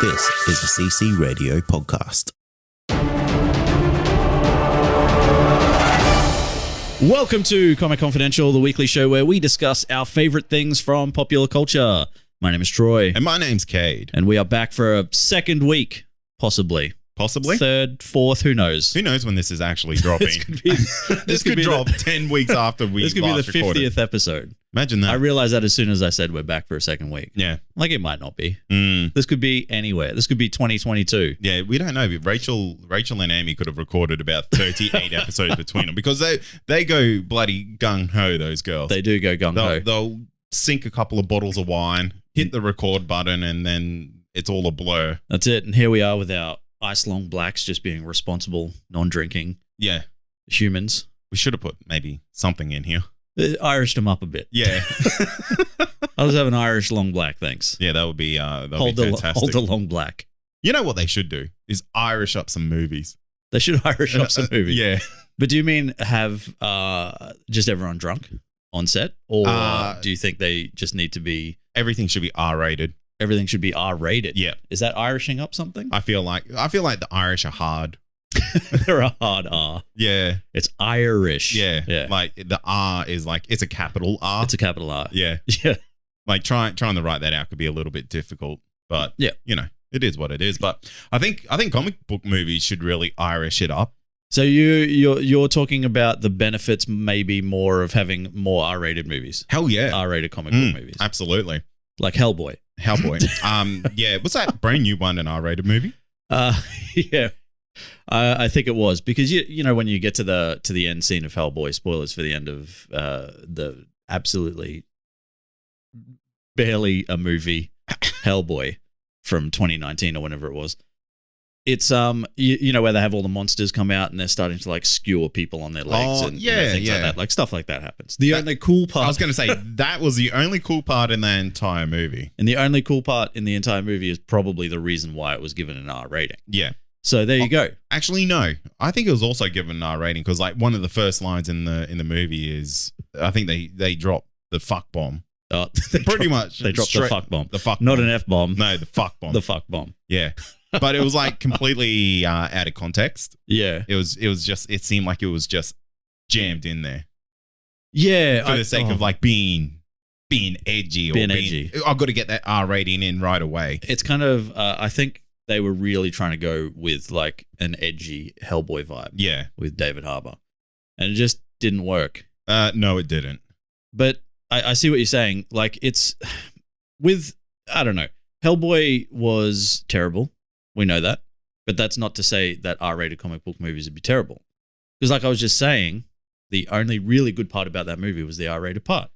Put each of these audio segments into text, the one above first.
This is the CC Radio podcast. Welcome to Comic Confidential, the weekly show where we discuss our favorite things from popular culture. My name is Troy. And my name's Kade. And we are back for a second week, possibly. Possibly? Third, fourth, who knows? Who knows when this is actually dropping? This could drop 10 weeks after we This could be the 50th recorded. episode. Imagine that. I realized that as soon as I said we're back for a second week. Yeah. Like, it might not be. Mm. This could be anywhere. This could be 2022. Yeah, we don't know. Rachel and Amy could have recorded about 38 episodes between them because they go bloody gung-ho, those girls. They do go gung-ho. They'll sink a couple of bottles of wine, hit the record button, and then it's all a blur. That's it. And here we are with our ice long blacks just being responsible, non-drinking Yeah. humans. We should have put maybe something in here. Irished them up a bit. Yeah. I'll just have an Irish long black, thanks. Yeah, that would be fantastic. Hold the long black. You know what they should do is Irish up some movies. They should Irish up some movies. Yeah. But do you mean have just everyone drunk on set? Or do you think they just need to be... Everything should be R-rated. Everything should be R-rated? Yeah. Is that Irishing up something? I feel like the Irish are hard. They're a hard R. Yeah. It's Irish. Yeah. Like the R is like, it's a capital R. It's a capital R. Yeah. Yeah. Like trying to write that out could be a little bit difficult, but yeah, you know, it is what it is. But I think comic book movies should really Irish it up. So you're talking about the benefits maybe more of having more R-rated movies. Hell yeah. R-rated comic book movies. Absolutely. Like Hellboy. Yeah. Was that brand new one an R-rated movie? Yeah. I think it was because you know when you get to the end scene of Hellboy, spoilers for the end of the absolutely barely a movie Hellboy from 2019 or whenever it was. It's you know where they have all the monsters come out and they're starting to like skewer people on their legs and things like that. Like stuff like that happens. The only cool part, I was going to say that was the only cool part in the entire movie. And the only cool part in the entire movie is probably the reason why it was given an R rating. Yeah. So there you go. Actually, no. I think it was also given an R rating because like one of the first lines in the movie is I think they drop the fuck bomb. Pretty much. They dropped the fuck bomb. The fuck Not bomb. an F bomb. No, the fuck bomb. The fuck bomb. Yeah. But it was like completely out of context. Yeah. It seemed like it was just jammed in there. Yeah. For the sake of like being edgy. Edgy. I've got to get that R rating in right away. It's kind of, I think they were really trying to go with like an edgy Hellboy vibe. Yeah. With David Harbour. And it just didn't work. No, it didn't. But I see what you're saying. Like it's with, I don't know. Hellboy was terrible. We know that. But that's not to say that R-rated comic book movies would be terrible. Because like I was just saying, the only really good part about that movie was the R-rated part.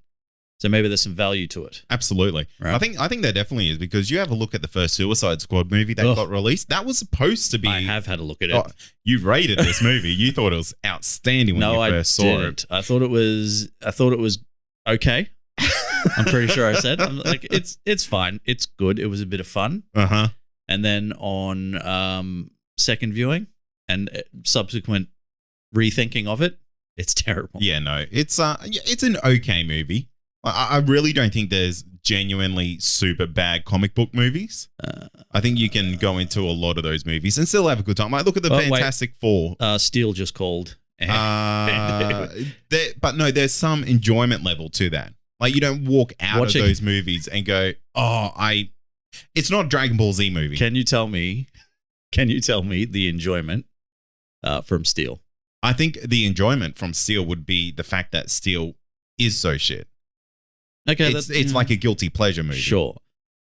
So maybe there's some value to it. Absolutely. Right? I think there definitely is because you have a look at the first Suicide Squad movie that got released. That was supposed to be... I have had a look at it. Oh, you rated this movie. You thought it was outstanding when you first saw it. I thought it was okay. I'm pretty sure I said. I'm like, it's fine. It's good. It was a bit of fun. Uh-huh. And then on second viewing and subsequent rethinking of it, it's terrible. Yeah, no. It's an okay movie. I really don't think there's genuinely super bad comic book movies. I think you can go into a lot of those movies and still have a good time. Like, look at the Fantastic Four. Steel just called. But no, there's some enjoyment level to that. Like, you don't walk out of those movies and go, it's not a Dragon Ball Z movie. Can you tell me the enjoyment from Steel? I think the enjoyment from Steel would be the fact that Steel is so shit. Okay, it's like a guilty pleasure movie. Sure.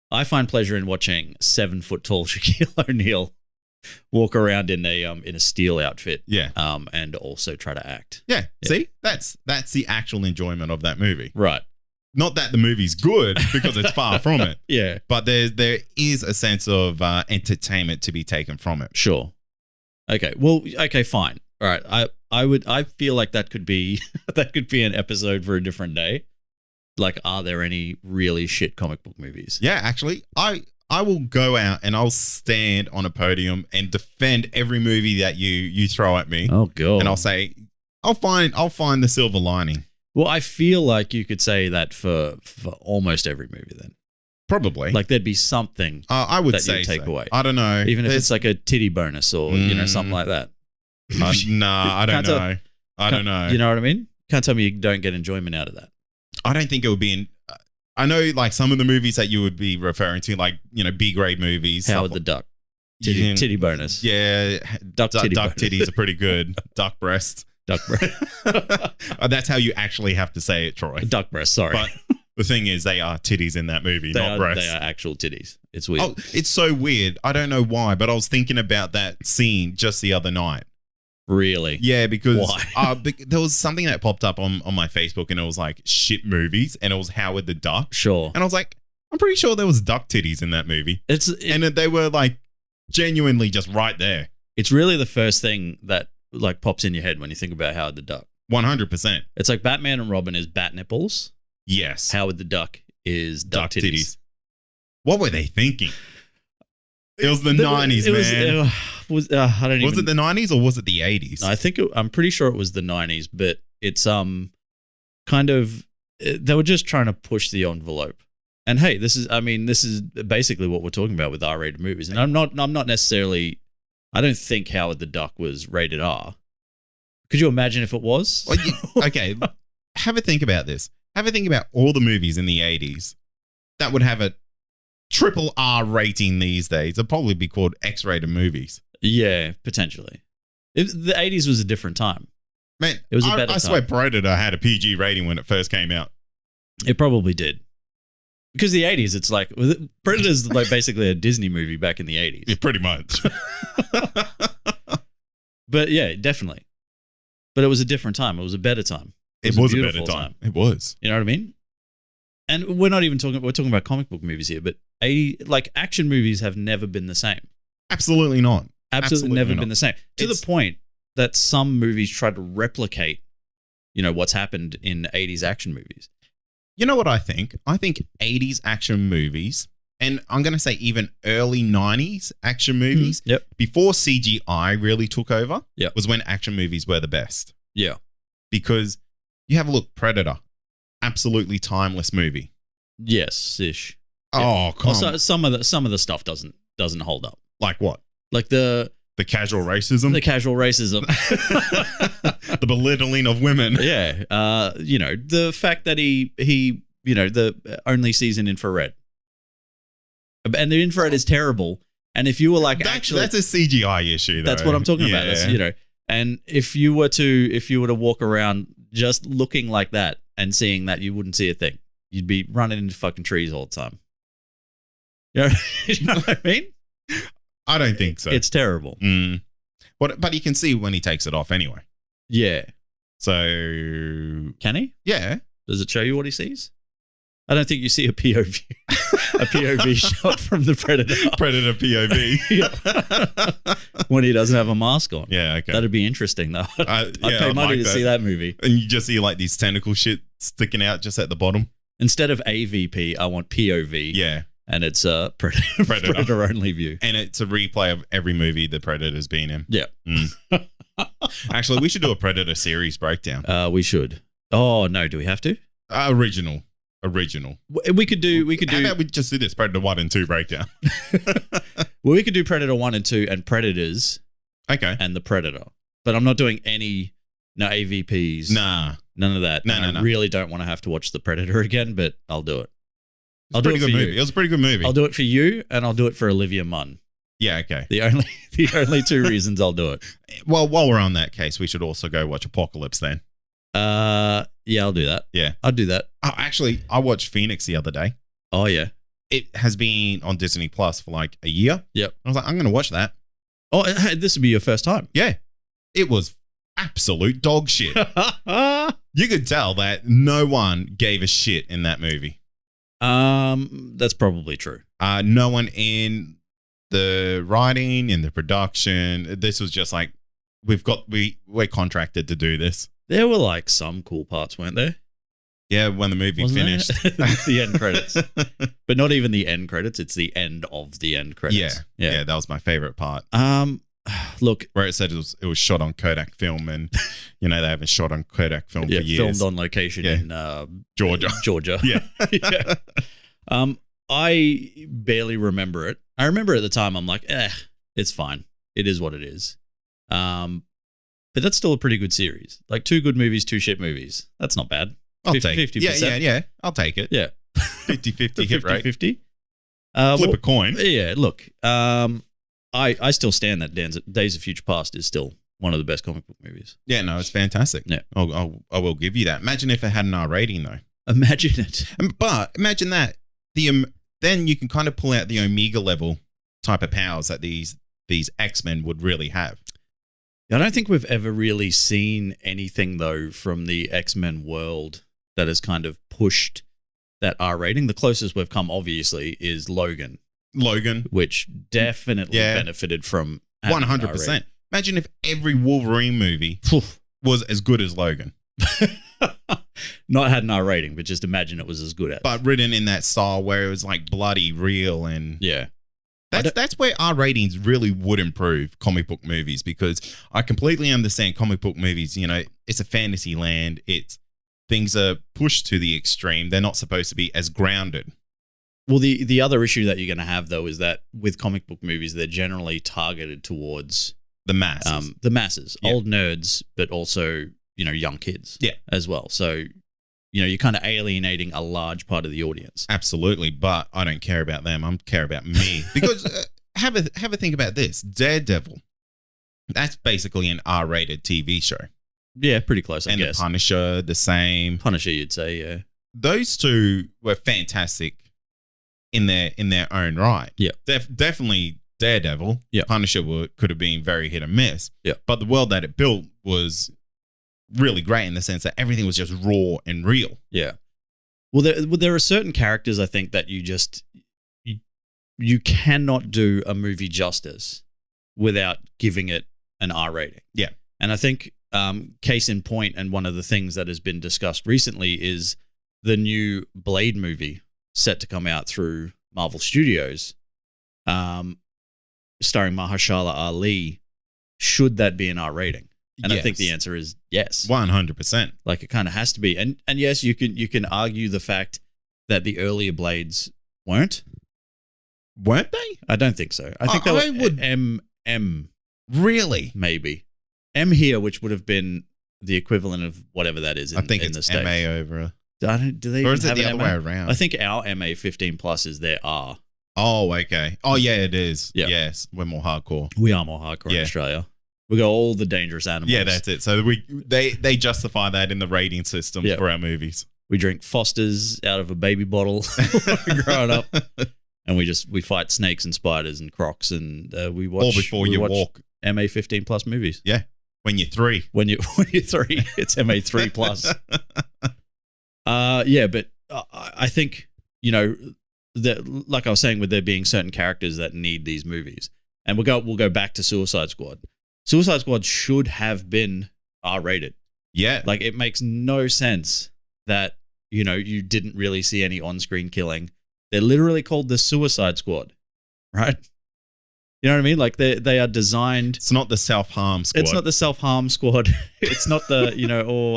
I find pleasure in watching 7 foot tall Shaquille O'Neal walk around in a steel outfit. Yeah. And also try to act. Yeah. See? That's the actual enjoyment of that movie. Right. Not that the movie's good because it's far from it. Yeah. But there is a sense of entertainment to be taken from it. Sure. Okay. Well, okay, fine. All right. I feel like that could be an episode for a different day. Like, are there any really shit comic book movies? Yeah, actually, I will go out and I'll stand on a podium and defend every movie that you throw at me. Oh god. And I'll say, I'll find the silver lining. Well, I feel like you could say that for almost every movie then. Probably. Like there'd be something I would that say you take so. away. I don't know. Even if it's like a titty bonus or, something like that. Nah, I don't know. I don't know. You know what I mean? Can't tell me you don't get enjoyment out of that. I don't think it would be in. I know, like some of the movies that you would be referring to, like B grade movies. Howard the Duck, titty bonus. Yeah, duck titties are pretty good. Duck breast. Duck breast. That's how you actually have to say it, Troy. Duck breast. Sorry, but the thing is, they are titties in that movie, not breasts. They are actual titties. It's weird. Oh, it's so weird. I don't know why, but I was thinking about that scene just the other night. Really? Yeah, because why? there was something that popped up on my Facebook, and it was like shit movies, and it was Howard the Duck. Sure. And I was like, I'm pretty sure there was duck titties in that movie. And they were like genuinely just right there. It's really the first thing that like pops in your head when you think about Howard the Duck. 100%. It's like Batman and Robin is bat nipples. Yes. Howard the Duck is duck titties. What were they thinking? It was the 90s, man. Was it the 90s or was it the 80s? I'm pretty sure it was the 90s, but it's kind of they were just trying to push the envelope. And hey, this is basically what we're talking about with R-rated movies. And I'm not necessarily. I don't think Howard the Duck was rated R. Could you imagine if it was? Okay, have a think about this. Have a think about all the movies in the 80s that would have a triple R rating these days. They'd probably be called X-rated movies. Yeah, potentially. The 80s was a different time. Man, it was a better time. I swear Predator had a PG rating when it first came out. It probably did. Because the 80s, it's like Predator's like basically a Disney movie back in the 80s. Yeah, pretty much. But yeah, definitely. But it was a different time. It was a better time. It was a better time. It was. You know what I mean? And we're talking about comic book movies here, but action movies have never been the same. Absolutely not. Absolutely never been the same. To the point that some movies try to replicate, what's happened in 80s action movies. You know what I think? I think 80s action movies, and I'm going to say even early 90s action movies, before CGI really took over, was when action movies were the best. Yeah. Because you have a look, Predator, absolutely timeless movie. Yes-ish. Oh, come on. Some of the stuff doesn't hold up. Like what? Like the casual racism? The casual racism. The belittling of women. Yeah. The fact that he the only sees in infrared. And the infrared is terrible. And if you were like that's a CGI issue though. That's what I'm talking about. That's, and if you were to walk around just looking like that and seeing that, you wouldn't see a thing. You'd be running into fucking trees all the time. You know what I mean? I don't think so. It's terrible. But you can see when he takes it off anyway. Yeah. So can he? Yeah. Does it show you what he sees? I don't think you see a POV. A POV shot from the Predator. Predator POV. When he doesn't have a mask on. Yeah, okay. That'd be interesting though. I'd pay money to see that movie. And you just see like these tentacle shit sticking out just at the bottom. Instead of AVP, I want POV. Yeah. And it's a Predator only view. And it's a replay of every movie the Predator's been in. Yeah. Actually, we should do a Predator series breakdown. We should. Oh, no. Do we have to? Original. We could do. How about we just do this Predator 1 and 2 breakdown? Well, we could do Predator 1 and 2 and Predators. Okay. And the Predator. But I'm not doing any AVPs. Nah. None of that. No. I really don't want to have to watch the Predator again, but I'll do it. It was a pretty good movie. I'll do it for you, and I'll do it for Olivia Munn. Yeah, okay. The only two reasons I'll do it. Well, while we're on that case, we should also go watch Apocalypse then. Yeah, I'll do that. Yeah. I'll do that. Oh, actually, I watched Phoenix the other day. Oh, yeah. It has been on Disney Plus for like a year. Yep. I was like, I'm going to watch that. Oh, this would be your first time. Yeah. It was absolute dog shit. You could tell that no one gave a shit in that movie. That's probably true. No one in the writing, in the production. This was just like, we're contracted to do this. There were like some cool parts, weren't there? Yeah, when the movie finished. The end credits. But not even the end credits, it's the end of the end credits. Yeah, that was my favorite part. Look, where it said it was shot on Kodak film, and they haven't shot on Kodak film for years. Filmed on location in Georgia. Yeah. I barely remember it. I remember at the time I'm like, it's fine. It is what it is. But that's still a pretty good series. Like 2 good movies, 2 shit movies. That's not bad. I'll take it. 50%. Yeah. I'll take it. Yeah. 50-50 hit rate. 50-50. Flip a coin. Yeah, look. I still stand that Days of Future Past is still one of the best comic book movies. Yeah, no, it's fantastic. Yeah. I will give you that. Imagine if it had an R rating, though. Imagine it. But imagine that. Then you can kind of pull out the Omega level type of powers that these X-Men would really have. I don't think we've ever really seen anything, though, from the X-Men world that has kind of pushed that R rating. The closest we've come, obviously, is Logan, which definitely benefited from 100%. Imagine if every Wolverine movie was as good as Logan. Not had an R rating, but just imagine it was as good as. But written in that style where it was like bloody real and yeah. That's where R ratings really would improve comic book movies, because I completely understand comic book movies, it's a fantasy land. Things are pushed to the extreme. They're not supposed to be as grounded. Well, the other issue that you're going to have, though, is that with comic book movies, they're generally targeted towards the masses. Yeah. Old nerds, but also, young kids as well. So, you're kind of alienating a large part of the audience. Absolutely, but I don't care about them. I care about me. Because have a think about this. Daredevil, that's basically an R-rated TV show. Yeah, pretty close, I guess. And the Punisher, the same. Punisher, you'd say, yeah. Those two were fantastic in their own right. Yeah. Definitely Daredevil. Yeah. Punisher could have been very hit and miss. Yeah. But the world that it built was really great in the sense that everything was just raw and real. Yeah. Well, there are certain characters, I think, that you cannot do a movie justice without giving it an R rating. Yeah. And I think case in point, and one of the things that has been discussed recently is the new Blade movie set to come out through Marvel Studios, starring Mahershala Ali. Should that be an R rating? And yes. I think the answer is yes. 100%. Like, it kind of has to be. And yes, you can argue the fact that the earlier Blades weren't. Weren't they? I don't think so. I think they were M. Really? Maybe. M here, which would have been the equivalent of whatever that is in, I think in the it's States. MA over. Do they or even is it have the an other MA? way around? I think our MA 15 plus is their R. Oh, okay. Oh, yeah, it is. Yeah. Yes, we're more hardcore. We are more hardcore in Australia. We got all the dangerous animals. Yeah, that's it. So they justify that in the rating system for our movies. We drink Foster's out of a baby bottle growing up, and we fight snakes and spiders and crocs, and we watch. Or before you walk. MA 15 plus movies. Yeah, when you're 3. When you're 3, it's MA 3 plus. Yeah, but I think that, like I was saying, with there being certain characters that need these movies, and we'll go back to Suicide Squad. Suicide Squad should have been R-rated. Yeah. Like, it makes no sense that, you didn't really see any on-screen killing. They're literally called the Suicide Squad, right? You know what I mean? Like, they are designed. It's not the self-harm squad. It's not the self-harm squad. It's not the,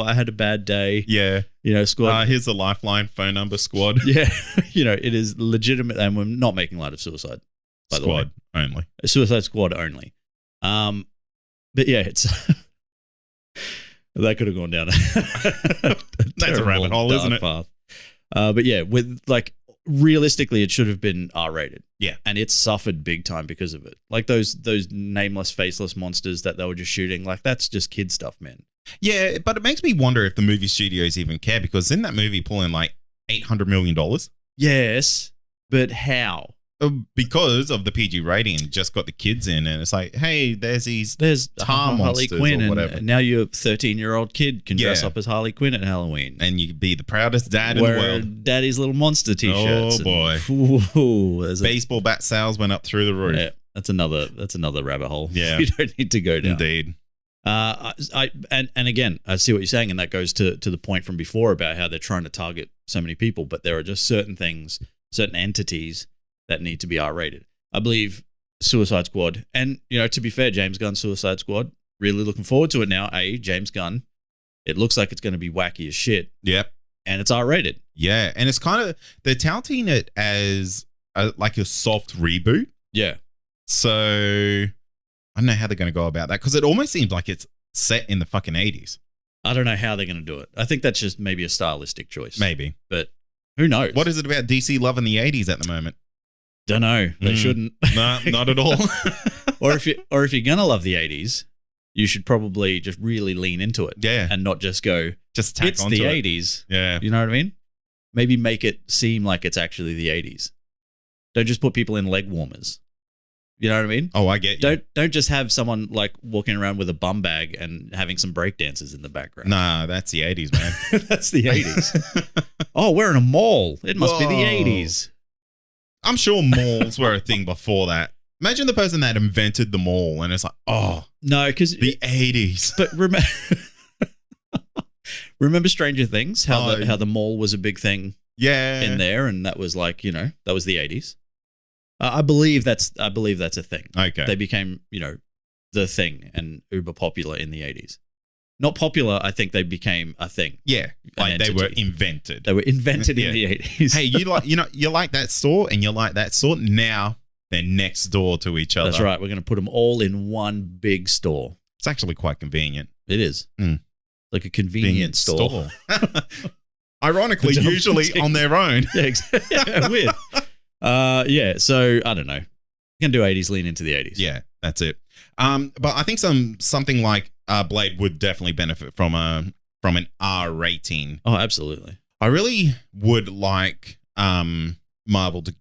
I had a bad day. Yeah. Squad. Here's the lifeline phone number squad. Yeah. It is legitimate, and we're not making light of suicide, by the way. Squad only. A Suicide Squad only. But yeah, it's that could have gone down that's a rabbit hole, isn't it? Path. But yeah, with realistically, it should have been R-rated. Yeah, and it suffered big time because of it. Like those nameless, faceless monsters that they were just shooting. Like, that's just kid stuff, man. Yeah, but it makes me wonder if the movie studios even care, because in that movie pulling like $800 million. Yes, but how? Because of the PG rating, just got the kids in, and it's like, hey, there's tar Harley monsters Quinn, or whatever. And now your 13-year-old kid can dress up as Harley Quinn at Halloween, and you can be the proudest dad in the world. Daddy's little monster t-shirts. Oh boy! Baseball bat sales went up through the roof. Yeah, that's another rabbit hole. Yeah, you don't need to go down. Indeed. And again, I see what you're saying, and that goes to the point from before about how they're trying to target so many people, but there are just certain things, certain entities that need to be R-rated. I believe Suicide Squad, and to be fair, James Gunn's Suicide Squad, really looking forward to it now. James Gunn, it looks like it's going to be wacky as shit. Yep. and it's R-rated. Yeah, and it's kind of they're touting it as like a soft reboot. Yeah. So I don't know how they're going to go about that because it almost seems like it's set in the fucking 80s. I don't know how they're going to do it. I think that's just maybe a stylistic choice. Maybe. But who knows? What is it about DC loving the 80s at the moment? Don't know. They shouldn't. No, not at all. or if you're going to love the 80s, you should probably just really lean into it. Yeah. And not just go, just tack it's onto the it. 80s. Yeah. You know what I mean? Maybe make it seem like it's actually the 80s. Don't just put people in leg warmers. You know what I mean? Oh, I get you. Don't just have someone like walking around with a bum bag and having some break dancers in the background. Nah, that's the 80s, man. That's the 80s. Oh, we're in a mall. It must be the 80s. I'm sure malls were a thing before that. Imagine the person that invented the mall and it's like, oh, no, because the 80s. But remember Stranger Things? How the mall was a big thing. Yeah. In there, and that was like, that was the 80s. I believe that's a thing. Okay. They became, the thing and uber popular in the 80s. Not popular, I think they became a thing. Yeah. Like they were invented. They were invented in the 80s. Hey, you like that store and you like that store. Now they're next door to each other. That's right. We're going to put them all in one big store. It's actually quite convenient. It is. Mm. Like a convenience store. Ironically, usually on their own. Yeah, exactly. Yeah, weird. So I don't know. You can do 80s, lean into the 80s. Yeah, that's it. But I think something like Blade would definitely benefit from an R rating. Oh, absolutely. I really would like Marvel to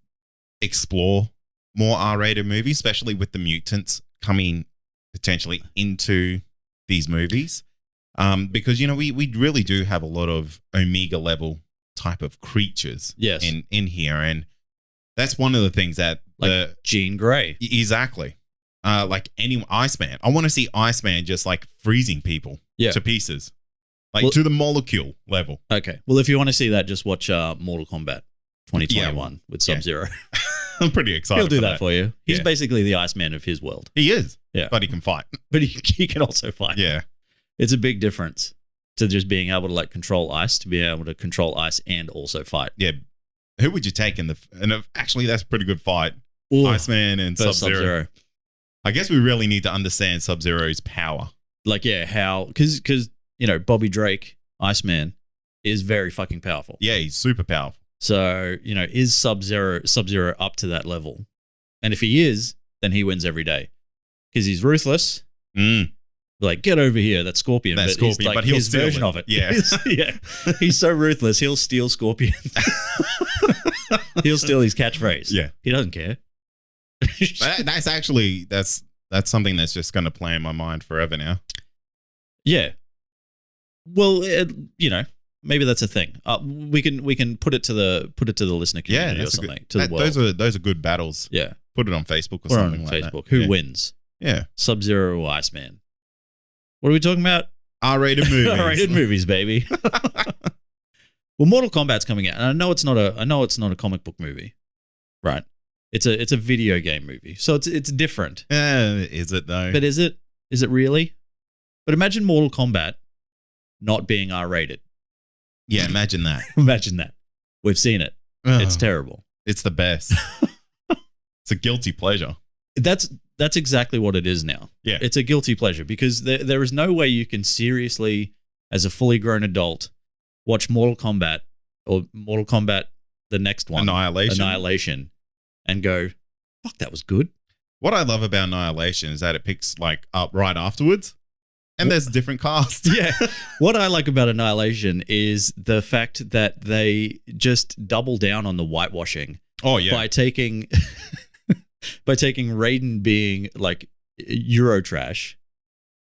explore more R-rated movies, especially with the mutants coming potentially into these movies. Because we really do have a lot of Omega level type of creatures in here, and that's one of the things that Jean Grey. Exactly. Like Iceman. I want to see Iceman just like freezing people to pieces. To the molecule level. Okay. Well, if you want to see that, just watch Mortal Kombat 2021 with Sub-Zero. Yeah. I'm pretty excited. He'll do that for you. He's basically the Iceman of his world. He is. Yeah. But he can fight. But he can also fight. Yeah. It's a big difference to just being able to control ice, to being able to control ice and also fight. Yeah. Who would you take actually, that's a pretty good fight. Ooh, Iceman and Sub-Zero. I guess we really need to understand Sub-Zero's power. How, because Bobby Drake, Iceman, is very fucking powerful. Yeah, he's super powerful. So, is Sub-Zero up to that level? And if he is, then he wins every day. Because he's ruthless. Get over here, that's Scorpion. But he'll his steal version it. of it. Yeah. He's so ruthless, he'll steal Scorpion. He'll steal his catchphrase. Yeah. He doesn't care. That's actually, that's something that's just going to play in my mind forever now. Yeah. Well, maybe that's a thing. We can put it to the listener community or something. To the world. Those are good battles. Yeah. Put it on Facebook or We're something on like Facebook. that. Who wins? Yeah. Sub-Zero or Iceman? What are we talking about? R-rated movies. R-rated movies, baby. Well, Mortal Kombat's coming out, and I know it's not a comic book movie, right? It's a video game movie, so it's different. Is it though? But is it really? But imagine Mortal Kombat not being R-rated. Yeah, imagine that. Imagine that. We've seen it. It's terrible. It's the best. It's a guilty pleasure. That's exactly what it is now. Yeah. It's a guilty pleasure because there is no way you can seriously, as a fully grown adult, watch Mortal Kombat or Mortal Kombat, the next one, Annihilation, and go, fuck, that was good. What I love about Annihilation is that it picks up right afterwards, and there's different casts. Yeah. What I like about Annihilation is the fact that they just double down on the whitewashing. Oh yeah. By taking Raiden being like Eurotrash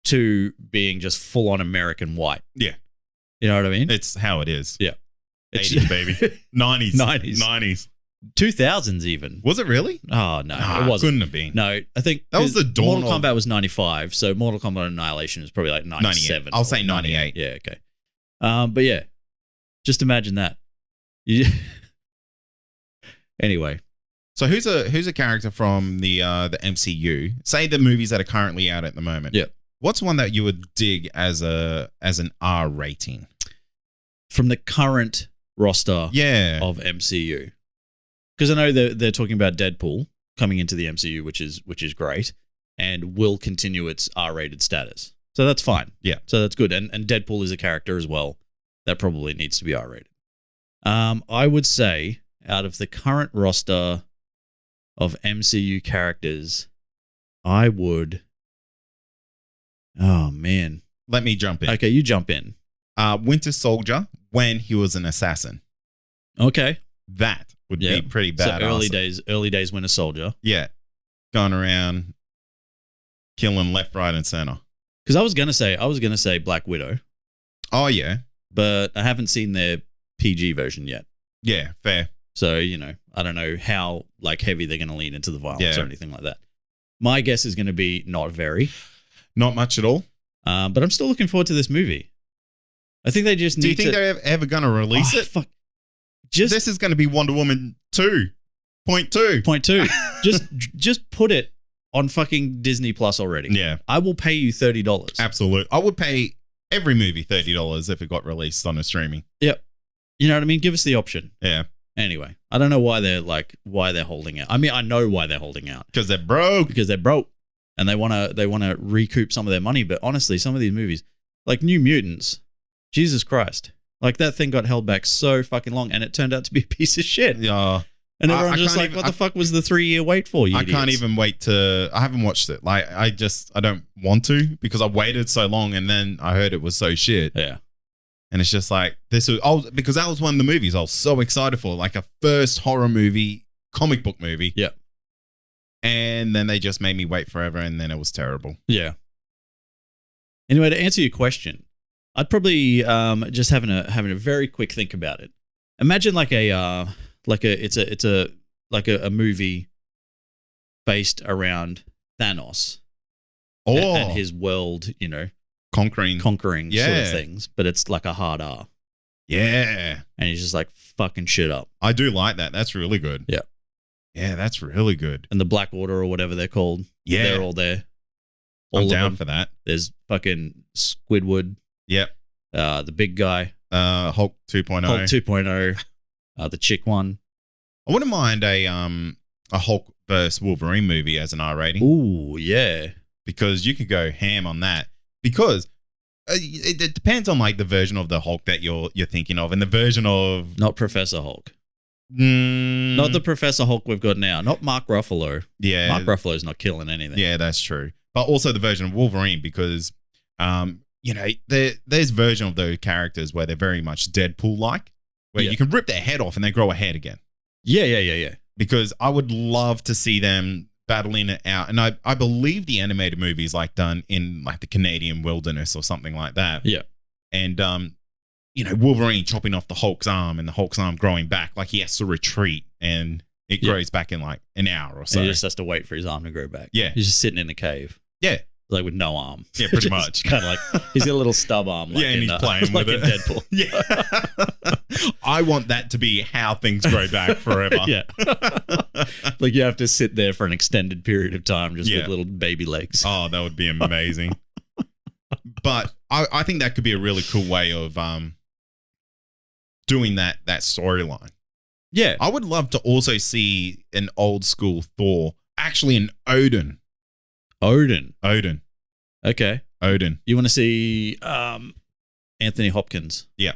to being just full on American white. Yeah. You know what I mean? It's how it is. Yeah. 80s, baby. 90s. 2000s even. Was it really? Oh, no. It wasn't. Couldn't have been. No, I think that was the dawn. Mortal Kombat was 95, so Mortal Kombat Annihilation is probably like 97. I'll say 98. Yeah, okay. But yeah, just imagine that. Anyway. So who's a character from the MCU? Say the movies that are currently out at the moment. Yeah. What's one that you would dig as an R rating? From the current roster Yeah. of MCU. Because I know they're talking about Deadpool coming into the MCU, which is great, and will continue its R-rated status. So that's fine. Yeah. So that's good. And Deadpool is a character as well that probably needs to be R-rated. I would say out of the current roster of MCU characters, I would... Oh, man. Let me jump in. Okay, you jump in. Winter Soldier, when he was an assassin. Okay. That would be pretty bad. So early days Winter Soldier. Yeah. Going around killing left, right, and center. Because I was gonna say Black Widow, Oh, yeah. but I haven't seen their PG version yet. Yeah, fair. So, I don't know how heavy they're gonna lean into the violence Yeah. or anything like that. My guess is gonna be not very. Not much at all. But I'm still looking forward to this movie. I think they just need to... Do you think they're ever going to release it? Fuck. This is going to be Wonder Woman 2.2. Point two. just put it on fucking Disney Plus already. Yeah, I will pay you $30. absolutely. I would pay every movie $30 if it got released on a streaming. Yep. You know what I mean? Give us the option. Yeah, Anyway, I don't know why they're holding out. I mean, I know why they're holding out. because they're broke. Because they're broke and they want to recoup some of their money. But honestly, some of these movies, like New Mutants, Jesus Christ, that thing got held back so fucking long, and it turned out to be a piece of shit. Yeah, And everyone's I just can't like, even- what the fuck was the 3-year wait for, you I idiots? can't even wait to. I haven't watched it. I don't want to because I waited so long, and then I heard it was so shit. Yeah. And it's just like because that was one of the movies I was so excited for, like a first horror movie, comic book movie. Yeah. And then they just made me wait forever, and then it was terrible. Yeah. Anyway, to answer your question, I'd probably just having a very quick think about it. Imagine a movie based around Thanos and his world, conquering sort Yeah. of things, but it's like a hard R, Yeah, and he's just fucking shit up. I do like that. That's really good. Yeah. Yeah, that's really good. And the Black Order or whatever they're called, Yeah. they're all there. All I'm of down them. for that. There's fucking Squidward, Yep. the big guy, Hulk 2.0. Hulk 2.0, the chick one. I wouldn't mind a Hulk versus Wolverine movie as an R rating Ooh, yeah. because you could go ham on that. Because it depends on the version of the Hulk that you're thinking of, and the version of Not Professor Hulk. Not the Professor Hulk we've got now. Not Mark Ruffalo. yeah Mark Ruffalo's not killing anything. Yeah, that's true. But also the version of Wolverine because there's version of those characters where they're very much Deadpool-like, where Yeah. you can rip their head off and they grow a head again. Yeah. Because I would love to see them battling it out. And I believe the animated movie is done in the Canadian wilderness or something like that. Yeah. And Wolverine chopping off the Hulk's arm and the Hulk's arm growing back, he has to retreat and it Yeah. grows back in an hour or So so. he just has to wait for his arm to grow back. Yeah. He's just sitting in a cave. Yeah. With no arm. Yeah, pretty Just much. Kind of he's got a little stub arm. Yeah, and he's playing with in it. Deadpool. Yeah. I want that to be how things grow back forever. Yeah. You have to sit there for an extended period of time just Yeah. with little baby legs. Oh, that would be amazing. But I think that could be a really cool way of doing that storyline. Yeah. I would love to also see an old school Thor, actually an Odin. Odin. Okay. Odin. You want to see Anthony Hopkins? Yeah.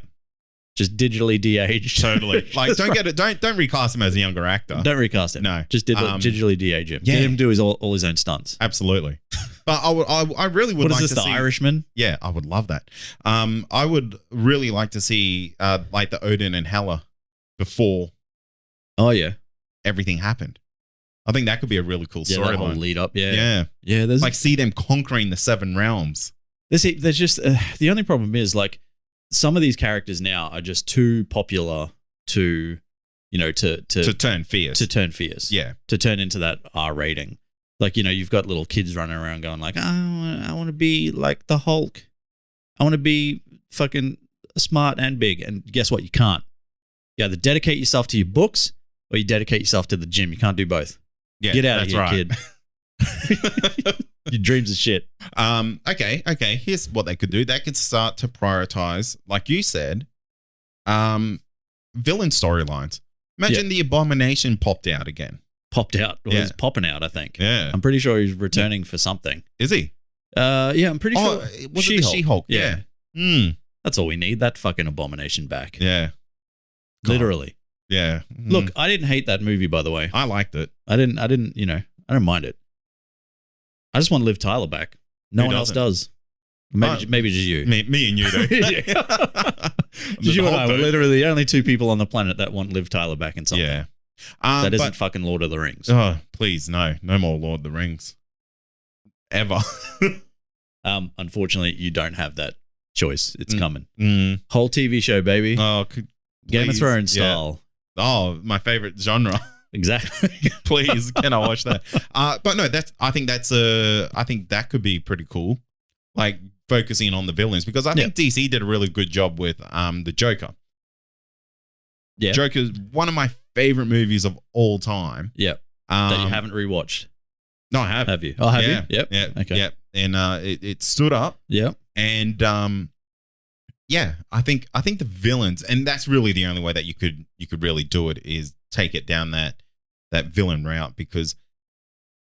Just digitally de-aged. Totally. Don't recast him as a younger actor. Don't recast him. No. Just digitally de-age him. Yeah. Get him to do all his own stunts. Absolutely. But I really would What is like this, to The see Irishman? Yeah, I would love that. I would really like to see the Odin and Hela before Oh, yeah. everything happened. I think that could be a really cool Yeah, that whole storyline. lead up. Yeah. Yeah. Yeah, there's See them conquering the 7 realms. there's just the only problem is some of these characters now are just too popular to To turn fierce. to turn fierce. Yeah. To turn into that R rating. You've got little kids running around going I want to be like the Hulk. I want to be fucking smart and big. And guess what? You can't. You either dedicate yourself to your books or you dedicate yourself to the gym. You can't do both. Yeah, Get out of that's here, right. kid. Your dreams are shit. Okay. Here's what they could do. They could start to prioritize, like you said, villain storylines. Imagine the Abomination popped out again. Popped out. Well, he's popping out, I think. Yeah. I'm pretty sure he's returning for something. Is he? Yeah, I'm pretty sure. Was it the She-Hulk? Yeah. Mm. That's all we need. That fucking Abomination back. Yeah. Literally. Yeah. Look, I didn't hate that movie, by the way. I liked it. I didn't, I don't mind it. I just want Liv Tyler back. No one else does. Maybe just you. Me and you, though. Just you and I were literally the only two people on the planet that want Liv Tyler back in something. Yeah. That isn't fucking Lord of the Rings. Oh, please, no. No more Lord of the Rings. Ever. Unfortunately, you don't have that choice. It's coming. Mm. Whole TV show, baby. Oh, Game of Thrones style. Oh, my favorite genre. Exactly. Please, can I watch that? But no, I think that could be pretty cool. Like focusing on the villains, because I think DC did a really good job with the Joker. Yeah. Joker is one of my favorite movies of all time. Yeah. That you haven't rewatched. No, I have. Have you? Oh, have you? Yep. Yeah. Okay. Yep. And it stood up. Yep. And I think the villains, and that's really the only way that you could really do it, is take it down that villain route, because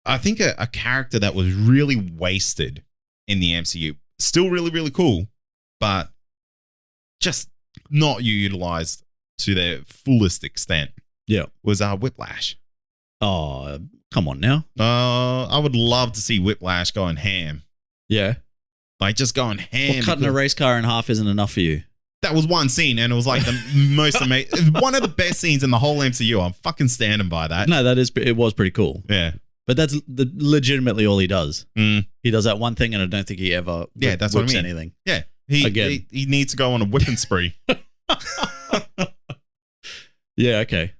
I think a character that was really wasted in the MCU, still really, really cool, but just not utilized to their fullest extent. Yeah. Was Whiplash. Oh, come on now. I would love to see Whiplash going ham. Yeah. Like just going ham. Well, cutting a race car in half isn't enough for you. That was one scene, and it was like the most amazing, one of the best scenes in the whole MCU. I'm fucking standing by that. No, it was pretty cool. Yeah. But that's legitimately all he does. Mm. He does that one thing, and I don't think he ever that's what I mean. anything. Yeah. He needs to go on a whipping spree. Yeah, okay.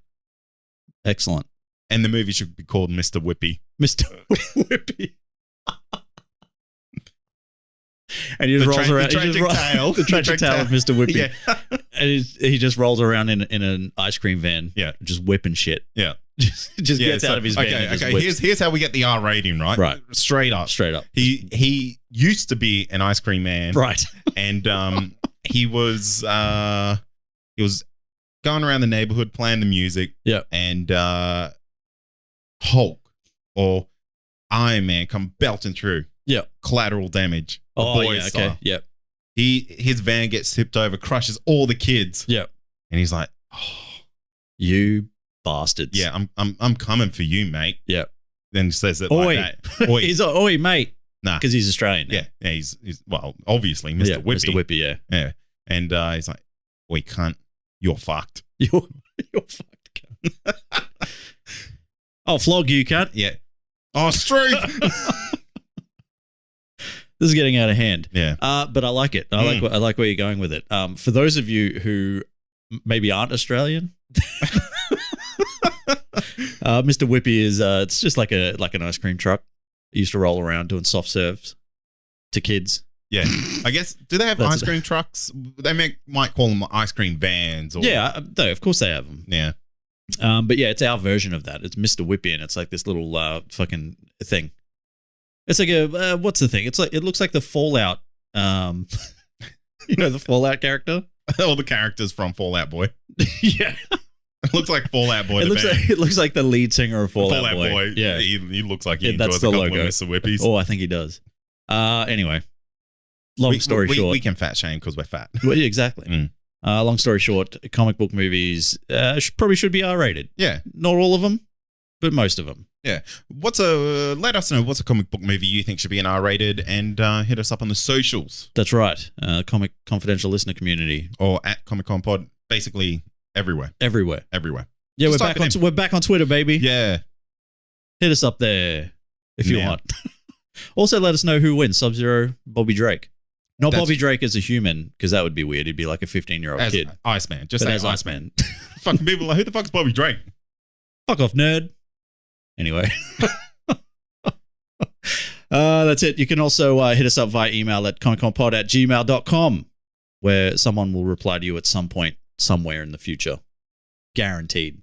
Excellent. And the movie should be called Mr. Whippy. Mr. Whippy. And he just rolls around. The tragic tale of Mr. Whippy. Yeah. And he just rolls around in an ice cream van. Yeah. Just whipping shit. Yeah. Just gets out of his van. Okay. Here's how we get the R rating, right? Right. Straight up. He used to be an ice cream man. Right. And he was going around the neighborhood playing the music. Yeah. And Hulk or Iron Man come belting through. Yeah. Collateral damage. Oh, yeah. Okay. Yep. His van gets tipped over, crushes all the kids. Yep. And he's like, "Oh, you bastards." Yeah, I'm coming for you, mate." Yep. Then he says it Oi. like that. Oi. He's like, "Oi, mate." Nah. Because he's Australian. Yeah. He's well, obviously Mr. Whippy. Mr. Whippy, yeah. Yeah. And he's like, "Oi, cunt, you're fucked." You're fucked, cunt. I'll flog you, cunt. Yeah. Oh, straight. This is getting out of hand. Yeah. But I like it. I like where you're going with it. For those of you who maybe aren't Australian, Mr. Whippy is it's just like an ice cream truck. He used to roll around doing soft serves to kids. Yeah. I guess, do they have ice cream trucks? They might call them ice cream vans. Or, yeah, of course they have them. Yeah. But yeah, it's our version of that. It's Mr. Whippy, and it's like this little fucking thing. It's like a what's the thing? It's like, it looks like the Fallout. The Fallout character. All the characters from Fallout Boy. Yeah. It looks like Fallout Boy. It looks like the lead singer of Fallout Boy. Yeah, he looks like he that's enjoys the a couple logo. of Mr. Whippies. Oh, I think he does. Anyway, long story short, we can fat shame because we're fat. Well, yeah, exactly. Long story short, comic book movies probably should be R-rated. Yeah, not all of them, but most of them. Yeah. Let us know what's a comic book movie you think should be an R-rated, and hit us up on the socials. That's right. Comic Confidential listener community, or at Comic Con Pod. Basically everywhere. Everywhere. Yeah, we're back on Twitter, baby. Yeah. Hit us up there if you want. Also, let us know who wins: Sub-Zero, Bobby Drake. Not Bobby Drake as a human, because that would be weird. He'd be like a 15-year-old kid. Iceman. Just say Iceman. Fucking people are like, who the fuck's Bobby Drake? Fuck off, nerd. Anyway. That's it. You can also hit us up via email at comicconpod@gmail.com, where someone will reply to you at some point, somewhere in the future. Guaranteed.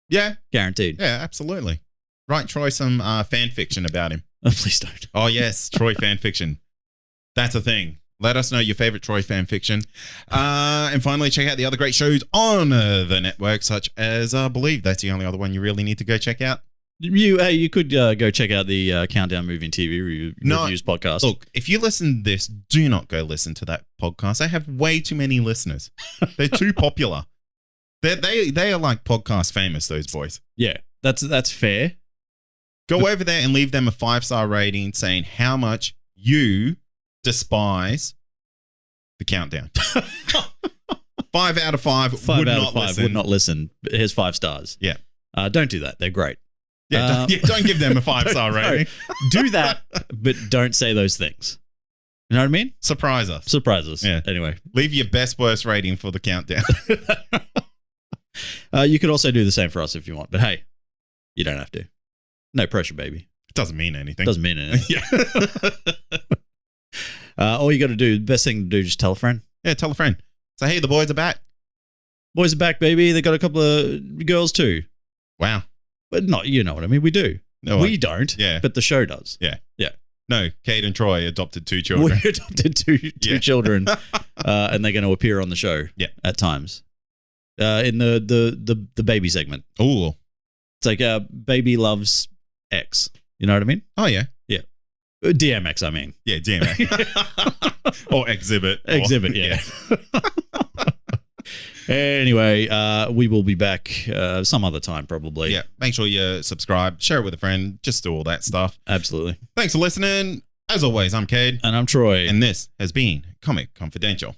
Yeah. Guaranteed. Yeah, absolutely. Write Troy some fan fiction about him. Oh, please don't. Oh, yes. Troy fan fiction. That's a thing. Let us know your favorite Troy fan fiction. And finally, check out the other great shows on the network, such as I believe that's the only other one you really need to go check out. You could go check out the Countdown Movie and TV Reviews podcast. Look, if you listen to this, do not go listen to that podcast. They have way too many listeners. They're too popular. They are like podcast famous, those boys. Yeah, that's fair. Go over there and leave them a 5-star rating saying how much you despise the Countdown. 5 out of 5 would not listen. Here's 5 stars. Yeah. Don't do that. They're great. Yeah, don't give them a 5-star rating. Do that, but don't say those things. You know what I mean? Surprise us. Surprise us. Yeah. Anyway. Leave your best, worst rating for the Countdown. You could also do the same for us if you want, but hey, you don't have to. No pressure, baby. It doesn't mean anything. Doesn't mean anything. Yeah. All you got to do, the best thing to do, just tell a friend. Yeah, tell a friend. Say, hey, the boys are back. Boys are back, baby. They got a couple of girls too. Wow. But not, you know what I mean? We do. No, we don't. Yeah. But the show does. Yeah. Yeah. No, Kade and Troy adopted 2 children. We adopted two children, and they're going to appear on the show. Yeah. At times. In the baby segment. Ooh. It's like baby loves X. You know what I mean? Oh, yeah. Yeah. DMX, I mean. Yeah, DMX. Or Exhibit. Exhibit, yeah. Anyway, we will be back some other time probably. Yeah. Make sure you subscribe, share it with a friend, just do all that stuff. Absolutely. Thanks for listening. As always, I'm Kade. And I'm Troy. And this has been Comic Confidential.